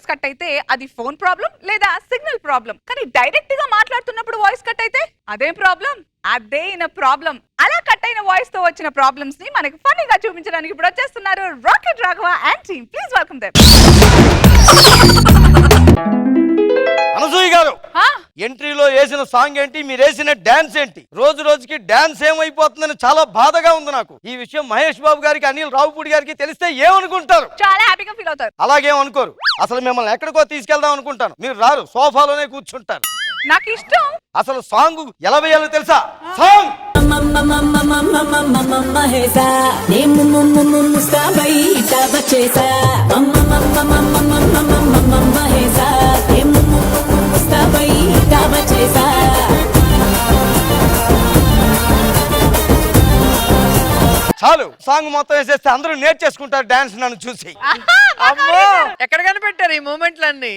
Voice cut అయితే అది phone problem లేదా సిగ్నల్ ప్రాబ్లం. కానీ డైరెక్ట్ గా మాట్లాడుతున్నప్పుడు వాయిస్ కట్ అయితే అదేం ప్రాబ్లం? అదే ప్రాబ్లం. అలా కట్ అయిన వాయిస్ తో వచ్చిన ప్రాబ్లమ్స్ ని మనకి ఫన్నీగా చూపించడానికి ఇప్పుడు వచ్చేస్తున్నారు rocket Raghava and team. Please welcome them. Anasuya గారు, ఎంట్రీలో వేసిన సాంగ్ ఏంటి, మీరు వేసిన డాన్స్ ఏంటి? రోజు రోజుకి డాన్స్ ఏమైపోతుందని చాలా బాధగా ఉంది నాకు. ఈ విషయం మహేష్ బాబు గారికి, అనిల్ రావుపూడి గారికి తెలిస్తే ఏమనుకుంటారు? చాలా హ్యాపీగా ఫీల్ అవుతారు. అలాగేం అనుకోరు. అసలు మిమ్మల్ని ఎక్కడికో తీసుకెళ్దాం అనుకుంటాను, మీరు రారు, సోఫాలోనే కూర్చుంటారు. నాకు ఇష్టం. అసలు సాంగ్ ఎలా వేయాలో తెలుసా? సాంగ్ చాలు, సాంగ్ మొత్తం వేసేస్తే అందరూ నేర్చేసుకుంటారు డాన్స్ నన్ను చూసి. అమ్మో, ఎక్కడ కనిపెట్టారు ఈ మూమెంట్లన్నీ?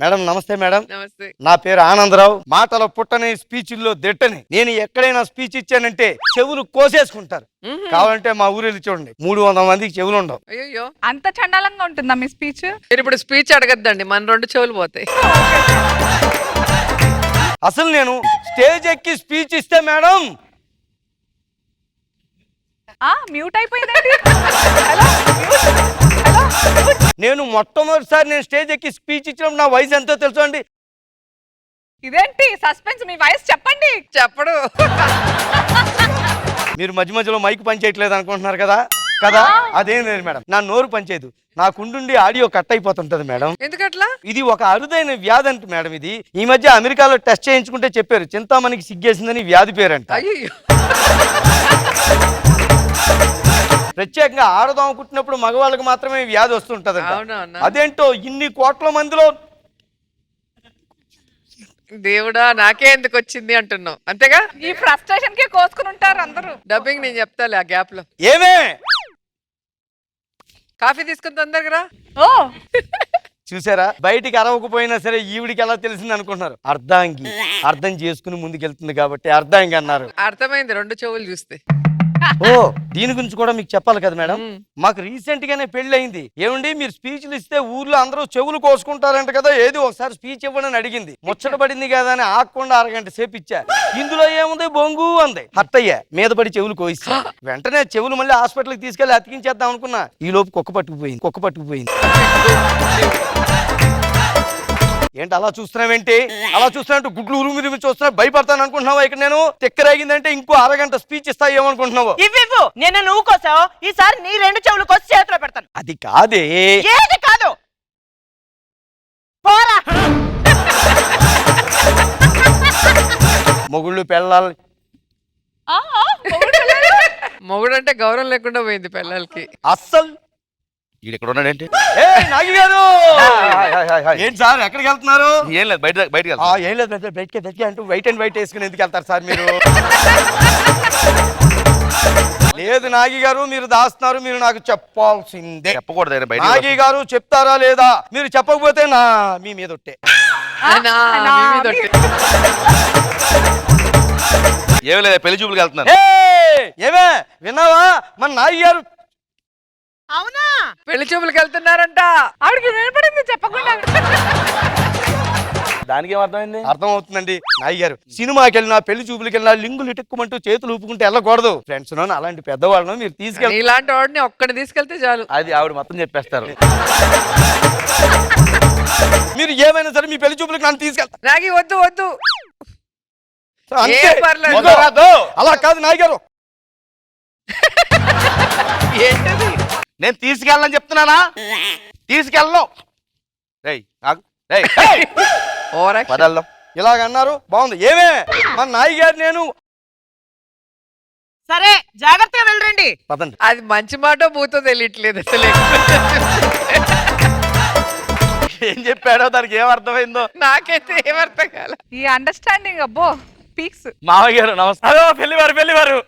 మేడం నమస్తే. మేడం నమస్తే. నా పేరు ఆనందరావు. మాటల పుట్టని, స్పీచ్ల్లో దిట్టని. నేను ఎక్కడైనా స్పీచ్ ఇచ్చానంటే చెవులు కోసేసుకుంటారు. కావాలంటే మా ఊరు చూడండి, 300 మందికి చెవులు ఉండవు. అయ్యో, అంత చండాలంగా ఉంటుందా మీ స్పీచ్? మీరు ఇప్పుడు స్పీచ్ అడగద్దండి, మన 2 చెవులు పోతాయి. అసలు నేను స్టేజ్ ఎక్కి స్పీచ్ ఇస్తే మేడం మ్యూట్ అయిపోయిందండి. నేను మొట్టమొదటిసారి నేను స్టేజ్ ఎక్కి స్పీచ్ ఇచ్చినప్పుడు నా వయసు ఎంతో తెలుసు అండి. ఇదేంటి సస్పెన్స్? మీ వయసు చెప్పండి. చెప్పడు. మీరు మధ్య మధ్యలో మైక్ పనిచేయట్లేదు అనుకుంటున్నారు కదా కదా అదేం లేదు మేడం, నా నోరు పనిచేయదు. నాకుండుండి ఆడియో కట్ అయిపోతుంటది మేడం. ఎందుకట్లా? ఇది ఒక అరుదైన వ్యాధి అంట మేడం. ఇది ఈ మధ్య అమెరికాలో టెస్ట్ చేయించుకుంటే చెప్పారు, చింతామణికి సిగ్గేసిందని వ్యాధి పేరంట. అయ్యో, ప్రత్యేకంగా ఆడదాం కుట్టినప్పుడు మగవాళ్ళకి మాత్రమే వ్యాధి వస్తుంటది. అదేంటో ఇన్ని కోట్ల మందిలో దేవుడా నాకే ఎందుకు వచ్చింది అంటున్నావు, అంతేగా? ఈ ఫ్రస్ట్రేషన్ కి కోసుకుని ఉంటారు అందరూ. డబ్బింగ్ నేను చెప్తాలే ఆ గ్యాప్ లో. ఏమే కాఫీ తీసుకుని తొందరగా. ఓ చూసారా, బయటికి అరవకపోయినా సరే ఈవిడికి ఎలా తెలిసింది అనుకుంటున్నారు? అర్ధాంగి, అర్థం చేసుకుని ముందుకెళ్తుంది కాబట్టి అర్ధాంగి అన్నారు. అర్థమైంది 2 చెవులు చూస్తే. ఓ దీని గురించి కూడా మీకు చెప్పాలి కదా మేడం. మాకు రీసెంట్ గానే పెళ్లి అయింది. ఏమండి మీరు స్పీచ్లు ఇస్తే ఊర్లో అందరూ చెవులు కోసుకుంటారంట కదా, ఏది ఒకసారి స్పీచ్ ఇవ్వడని అడిగింది. ముచ్చట పడింది కదా అని ఆగకుండా అరగంట సేపు ఇచ్చా. ఇందులో ఏముంది బొంగు అంది. హత్తయ్య మీద పడి చెవులు కోయిస్తా. వెంటనే చెవులు మళ్ళీ హాస్పిటల్కి తీసుకెళ్లి అతికించేద్దాం అనుకున్నా. ఈ లోపు కుక్క పట్టుకుపోయింది. ఏంటి అలా చూస్తున్నావేంటి? అలా చూస్తున్నట్టు గుడ్లు ఉరుమి చూస్తున్నా భయపడతాను అనుకుంటున్నావా? ఇక్కడ నేను తెక్కరేగిందంటే ఇంకో అరగంట స్పీచ్ ఇస్తా ఏమనుకుంటున్నావు? ఇవ్వు, నేను నువ్వు కోసావు, ఈసారి నీ 2 చెవులు కోసి చేతిలో పెడతాను. అది కాదే. ఏది కాదు, పోరా. మొగుళ్ళు పెళ్ళాలి. మొగుడంటే గౌరవం లేకుండా పోయింది పిల్లలకి. అస్సలు ఇక్కడ ఉన్నాడేంటి? నాగి గారు ఏంటి సార్ ఎక్కడికి వెళ్తున్నారు? ఏం లేదు, బయటకి ఏం లేదు బయటకి అంటూ వైట్ అండ్ వైట్ వేసుకుని ఎందుకు వెళ్తారు సార్ మీరు? లేదు నాగి గారు, మీరు దాస్తున్నారు. మీరు నాకు చెప్పాల్సిందే. చెప్పకూడదు. నాగి గారు చెప్తారా లేదా? మీరు చెప్పకపోతే నా మీ మీద ఒట్టే. ఏం లేదు, పెళ్లి చూపులకు వెళ్తున్నాను. ఏమే విన్నావా? మన నాగి గారు అవునా పెళ్లి చూపులకు వెళ్తున్నారంట. ఆవిడకి వినపడింది చెప్పకుండా. దానికి ఏం అర్థమైంది? అర్థం అవుతుందండి. నాయి గారు సినిమాకి వెళ్ళినా పెళ్లి చూపులకి వెళ్ళినా లింగులు ఇటుక్కుమంటూ చేతులు ఊపుకుంటే వెళ్ళకూడదు. ఫ్రెండ్స్ అలాంటి పెద్దవాళ్ళను మీరు తీసుకెళ్ళి, ఇలాంటి వాడిని ఒక్కడిని తీసుకెళ్తే చాలు. అది ఆవిడ మొత్తం చెప్పేస్తారు. మీరు ఏమైనా సరే మీ పెళ్లి చూపులకు నన్ను తీసుకెళ్తారు. నాగి వద్దు వద్దు. అలా కాదు నాయి గారు. ఏంటది? నేను తీసుకెళ్ళని చెప్తున్నానా? తీసుకెళ్ళను. ఇలాగన్నారు బాగుంది. ఏమే మన నాయి గారు నేను సరే జాగ్రత్తగా వెళ్ళండి. పదండి. అది మంచి మాట బూతో తెలియట్లేదు అసలు. ఏం చెప్పాడో దానికి ఏం అర్థమైందో నాకైతే ఏమర్థం కాల. ఈ అండర్స్టాండింగ్ అబ్బో పీక్స్. మామయ్య గారు నమస్కారం. పెళ్లివారు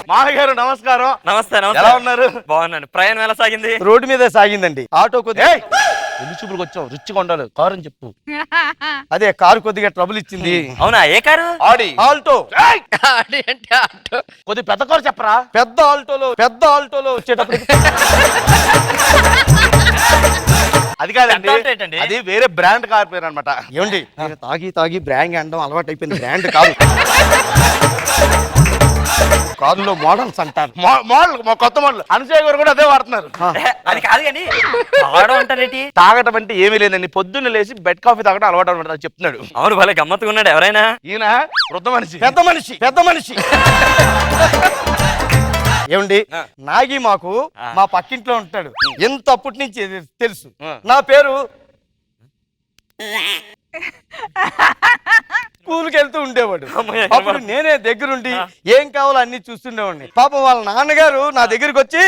మామయ్య గారు నమస్కారం. నమస్తే. ఎలా ఉన్నారు? బాగున్నాను. ప్రయాణం ఎలా సాగింది? రోడ్డు మీద సాగిందండి. ఆటో కొద్దిగా పెళ్లి చూపులకు వచ్చావు రిచ్గా ఉండాలి కారు అని చెప్పు. అదే కారు కొద్దిగా ట్రబుల్ ఇచ్చింది. అవునా, ఏ కారు? ఆడి ఆల్టో. ఆడి అంటే ఆటో. కొద్ది పెద్ద కారు చెప్పరా. పెద్ద ఆల్టోలో వచ్చేటప్పుడు అది కాదండి, పెద్ద ఆల్టో ఏంటండి? అది వేరే బ్రాండ్ కార్ పేరు అనమాట. ఏమండి మీరు తాగి బ్రాండ్ అనడం అలవాటు అయిపోయింది. బ్రాండ్ కాదు, కారులో మోడల్స్ అంటారు. మోడల్ కొత్త మోడల్. అనుసూయ గారు కూడా అదే వాడుతున్నారు. అది కాదు కానీ తాగడం అంటారేంటి? తాగటం అంటే ఏమీ లేదండి, పొద్దున్న లేచి బెడ్ కాఫీ తాగడం అలవాటు అనమాట అని చెప్తున్నాడు. అవును, భలే గమ్మత్తుగా ఉన్నాడు. ఎవరైనా ఈయన వృద్ధ మనిషి. పెద్ద మనిషి ఏమండి నాగి మాకు మా పక్కింట్లో ఉంటాడు. ఎంత అప్పటి నుంచి తెలుసు. నా పేరు స్కూల్కి వెళ్తూ ఉండేవాడు. అప్పుడు నేనే దగ్గరుండి ఏం కావాలో అన్ని చూస్తుండేవాడిని. పాపం వాళ్ళ నాన్నగారు నా దగ్గరికి వచ్చి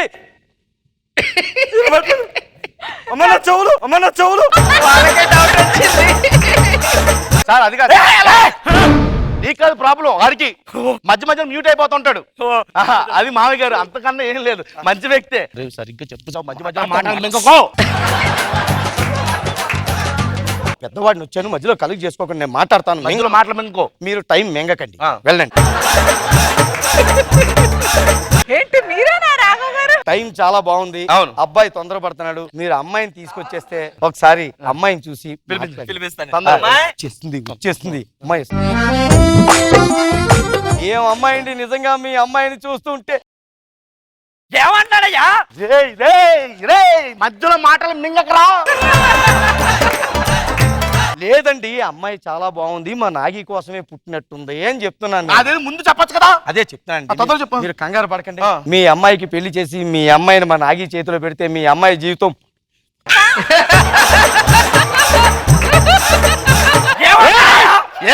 అమ్మ నా చెవులు వాళ్ళకే డౌట్ వచ్చింది. సార్ అది కాదు, నీకు కాదు ప్రాబ్లం, వాడికి మధ్య మ్యూట్ అయిపోతుంటాడు. అది మామయ్య గారు, అంతకన్నా ఏం లేదు, మంచి వ్యక్తే. సరిగ్గా చెప్పు, మధ్య మాట్లాడుకో. పెద్దవాడిని వచ్చాను, మధ్యలో కలుగు చేసుకోకండి, నేను మాట్లాడతాను. మధ్యలో మాట్లాడుకో. మీరు టైం మెంగకండి, ఆ. వెళ్ళండి. ఏంటి మీరేనా రాఘవ్ గారు? టైం చాలా బాగుంది. అవును. అబ్బాయి తొందరపడుతున్నాడు. మీరు అమ్మాయిని తీసుకొచ్చేస్తే ఒకసారి అమ్మాయిని చూసి మాట్లాడండి. పిలిపిస్తాను. తొందరగా. వచ్చేస్తుంది అమ్మాయి. ఏం అమ్మాయి అండి, నిజంగా మీ అమ్మాయిని చూస్తుంటే ఏమన్నాడయ్యా? మధ్యలో మాటలు మింగకరా. లేదండి, అమ్మాయి చాలా బాగుంది, మా నాగి కోసమే పుట్టినట్టుంది అని చెప్తున్నాను. అదే ముందు చెప్పొచ్చు కదా. అదే చెప్తానండి, తొందరగా చెప్పు. మీరు కంగారు పడకండి. మీ అమ్మాయికి పెళ్లి చేసి మీ అమ్మాయిని మా నాగి చేతిలో పెడితే మీ అమ్మాయి జీవితం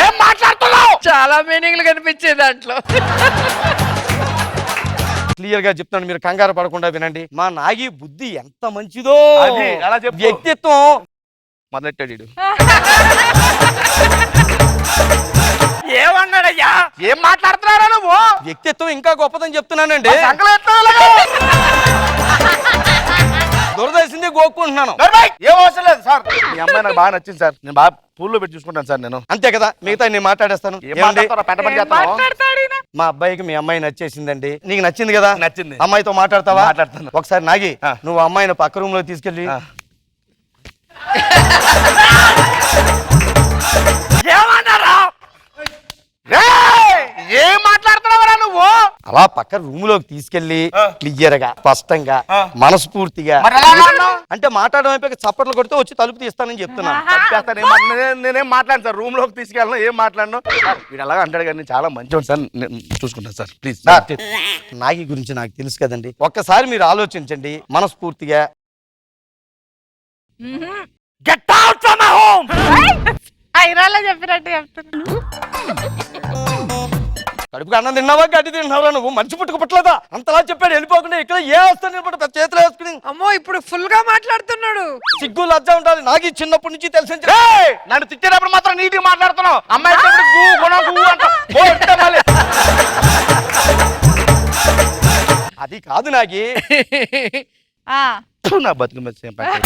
ఏం మాట్లాడుతున్నావు? చాలా మీనింగ్లు కనిపించేది దాంట్లో. క్లియర్ గా చెప్తాను, మీరు కంగారు పడకుండా వినండి. మా నాగి బుద్ధి ఎంత మంచిదో, అది ఎలా చెప్పు. వ్యక్తిత్వం మొదలెట్టాడు వీడు. ఏమన్నాడయ్యా? ఏం మాట్లాడుతున్నారా నువ్వు? వ్యక్తిత్వం ఇంకా గొప్పదని చెప్తున్నానండి. సంకలం ఎత్తావు. దురదేశింది గోక్కుంటున్నాను. ఏం అవసరం లేదు సార్, మీ అమ్మాయి నాకు బాగా నచ్చింది సార్, నేను బాగా పూల్లో పెట్టి చూసుకుంటాను సార్. నేను అంతే కదా, మిగతా నేను మాట్లాడేస్తాను. ఏం ఏమండి? మాట్లాడతారా? పెద్ద పని చేస్తావా? మాట్లాడతాడు ఈయన. మా అబ్బాయికి మీ అమ్మాయి నచ్చేసిందండి. నీకు నచ్చింది కదా? నచ్చింది. అమ్మాయితో మాట్లాడతావా? మాట్లాడతాను. ఒకసారి నాగి ఆ. నువ్వు అమ్మాయిని పక్క రూమ్ లో తీసుకెళ్ళి ఏమన్నారా? ఏం మాట్లాడుతున్నావరా నువ్వు? అలా పక్క రూమ్ లోకి తీసుకెళ్లి ఆ. క్లియర్ గా, స్పష్టంగా, ఆ. మనస్ఫూర్తిగా, మరి ఎలా అన్నావు? అంటే మాట్లాడడం అయిపోయి చప్పట్లు కొడితే వచ్చి తలుపు తీస్తానని చెప్తున్నాను. చంపేస్తాను. నేనేం మాట్లాడను సార్, రూమ్ లోకి తీసుకెళ్ళను, ఏం మాట్లాడను. సార్, వీడు అలాగా అంటాడు కానీ చాలా మంచివాడు సార్, నేను చూసుకుంటాను సార్ ప్లీజ్. నాగి గురించి నాకు తెలుసు కదండి, ఒక్కసారి మీరు ఆలోచించండి మనస్ఫూర్తిగా. Get out from my home. ఐరాలో చెప్పినట్టు చెప్తున్నాను. కడుపుకి అన్నం తిన్నావా, గడ్డి తిన్నావా, నువ్వు మంచి పుట్టుకు పుట్టలేదా? అంతలా చెప్పాడు, వెళ్ళిపోకుండా ఇక్కడ ఏ వస్తాను నిలబడి పెద్ద చేతిలో వేసుకుని. అమ్మో, ఇప్పుడు ఫుల్ గా మాట్లాడుతున్నాడు. సిగ్గు లజ్జ ఉండాలి. నాకు చిన్నప్పటి నుంచి తెలిసి నన్ను తిట్టేటప్పుడు మాత్రం నీట్గా మాట్లాడుతున్నావు. అమ్మాయి గు గుణ గు అంటావు. ఓ, ఎట్టే మళ్ళీ. అది కాదు నాగి. ఆ, ఫు, నా బతుకు మీద సేమ్ ప్యాకెట్.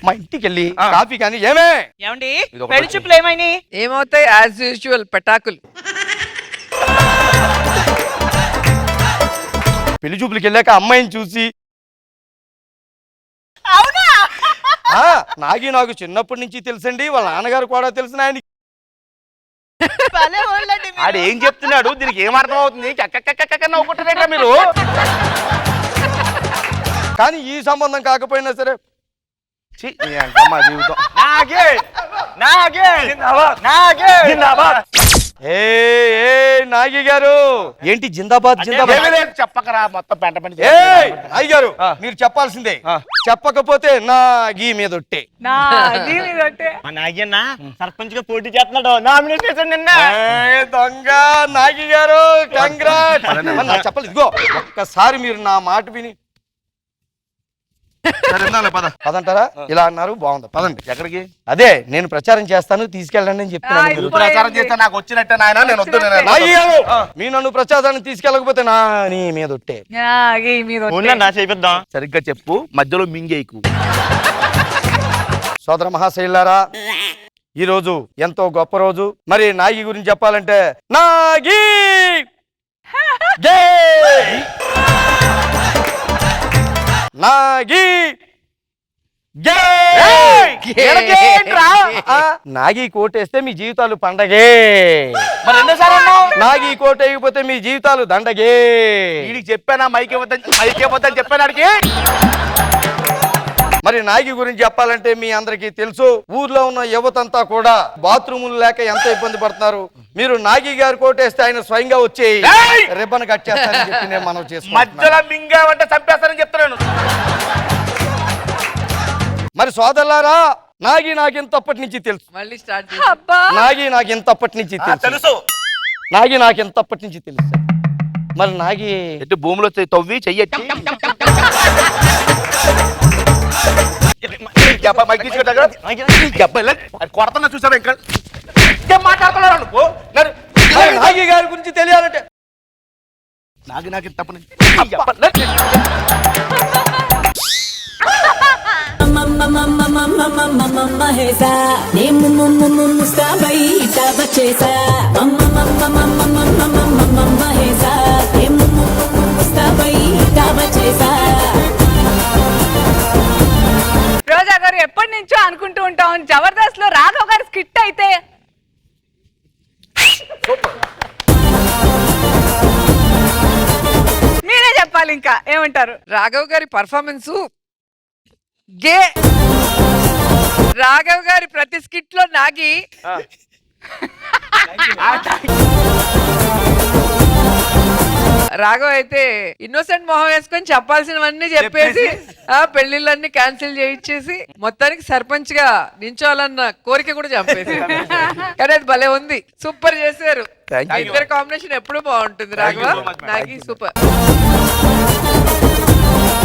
మా ఇంటికి వెళ్ళి ఆ. కాఫీ కానీ ఏమే ఏమండి ఇది ఒకటి పెళ్లి చూపులు ఏమైనాయి? ఏమవుతాయి? యాజ్ యూజువల్ పెటాకులు. పెళ్లి చూపులకి వెళ్ళాక అమ్మాయిని చూసి అవునా? ఆ, నాగి నాకు చిన్నప్పటి నుంచి తెలుసండి, వాళ్ళ నాన్నగారు కూడా తెలిసిన ఆయన. భలే వాళ్ళండి మీరు. ఆడు ఏం చెప్తున్నాడు, దీనికి ఏం అర్థం అవుతుంది? నవ్వుకుంటారేట్రా మీరు? కానీ ఈ సంబంధం కాకపోయినా సరే ఛీ, నీ అంకమ్మ జీవితం. నాగే నాగే జిందాబాద్. ఏ నాగి గారు ఏంటి జిందాబాద్ ఏమీ జిందాబాద్? లేదు, చెప్పకరా, మొత్తం పెంట పని ఏ నాగి గారు ఆ. మీరు చెప్పాల్సిందే. ఆ. చెప్పకపోతే నా గీ మీద ఒట్టే. నా జీవి తోటే. మా నాగన్న సర్పంచ్ గా పోటీ చేస్తున్నాడు, నామినేట్ చేశాడు నిన్న. ఏ దొంగ నాగి గారు, కంగ్రాట్. నాకు చెప్పాలి, ఇదిగో ఒక్కసారి మీరు నా మాట విని సరే, ఇందాలే, పద. పదంటారా? ఇలా అన్నారు, బాగుంది, పదండి. ఎక్కడికి? అదే నేను ప్రచారం చేస్తాను, తీసుకెళ్ళండి అని చెప్తున్నాను. ఆ, మీరు. ఇప్పుడు ప్రచారం చేస్తే నాకు వచ్చినట్టే నాయన, నేను వద్దు. నాగి గారు, మీ నన్ను ప్రచారాన్ని తీసుకెళ్ళకపోతే నా నీ మీద ఒట్టే. ఆ, ఈ మీద ఒట్టే. ఊళ్ళో నా చేపిద్దాం. సరిగ్గా చెప్పు, మధ్యలో మింగేకు. సోదర మహాశైలారా, ఈ రోజు ఎంతో గొప్ప రోజు. మరి నాగి గురించి చెప్పాలంటే నాగి జై! నాగి జై! ఎలాగేంట్రా? ఆ, నాగి కోటేస్తే మీ జీవితాలు పండగే. మరి ఎన్నోసార్లు అన్నావు? నాగి కోట వేయకపోతే మీ జీవితాలు దండగే. వీడికి చెప్పానా మైక్ ఇవ్వద్దని చెప్పాను ఆడికి. మరి నాగి గురించి చెప్పాలంటే మీ అందరికీ తెలుసు, ఊర్లో ఉన్న యువతంతా కూడా బాత్రూములు లేక ఎంత ఇబ్బంది పడుతున్నారు. మీరు నాగి గారు కోటేస్తే ఆయన స్వయంగా వచ్చి ఏయ్! రిబ్బన్ కట్ చేస్తారని చెప్పి నేను మనం మధ్యలో చేసుకుంటున్నాను. మింగావంటే చంపేస్తానని చెప్తున్నాను. మరి సోదరులారా, నాగి నాకు ఇంతప్పటి నుంచి తెలుసు. మళ్ళీ స్టార్ట్ అబ్బా నాగి నాకు ఇంతప్పటి నుంచి తెలుసు. తెలుసు. నాగి నాకు ఇంతప్పటి నుంచి తెలుసు. మరి నాగి ఎటు భూమిలో తవ్వి చెయ్యొచ్చి కొడతా చూసావా ఇంకా మాట్లాడుతున్నాడు నువ్వు. మరి నాగి గారి గురించి తెలియాలంటే నాకు తప్పని మహేసా నేను ముస్తాబై ఇటా వచ్చేసా మహేసా నేను ముస్తాబై ఇటా వచ్చేసా. రోజా గారు ఎప్పటి నుంచో అనుకుంటూ ఉంటాం, జబర్దస్త్ లో రాఘవ్ గారు స్కిట్ అయితే మీరే చెప్పాలి, ఇంకా ఏమంటారు? రాఘవ్ గారి పర్ఫార్మెన్స్ గే. రాఘవ్ గారి ప్రతి స్కిట్ లో నాగి రాఘవ్ అయితే ఇన్నోసెంట్ మొహం వేసుకొని చెప్పాల్సినవన్నీ చెప్పేసి ఆ పెళ్లిళ్ళన్నీ క్యాన్సిల్ చేయించేసి మొత్తానికి సర్పంచ్ గా నించోవాలన్న కోరిక కూడా చంపేసి. కానీ అది భలే ఉంది, సూపర్ చేశారు. ఇద్దరు కాంబినేషన్ ఎప్పుడు బాగుంటుంది. రాఘవ నాగి సూపర్.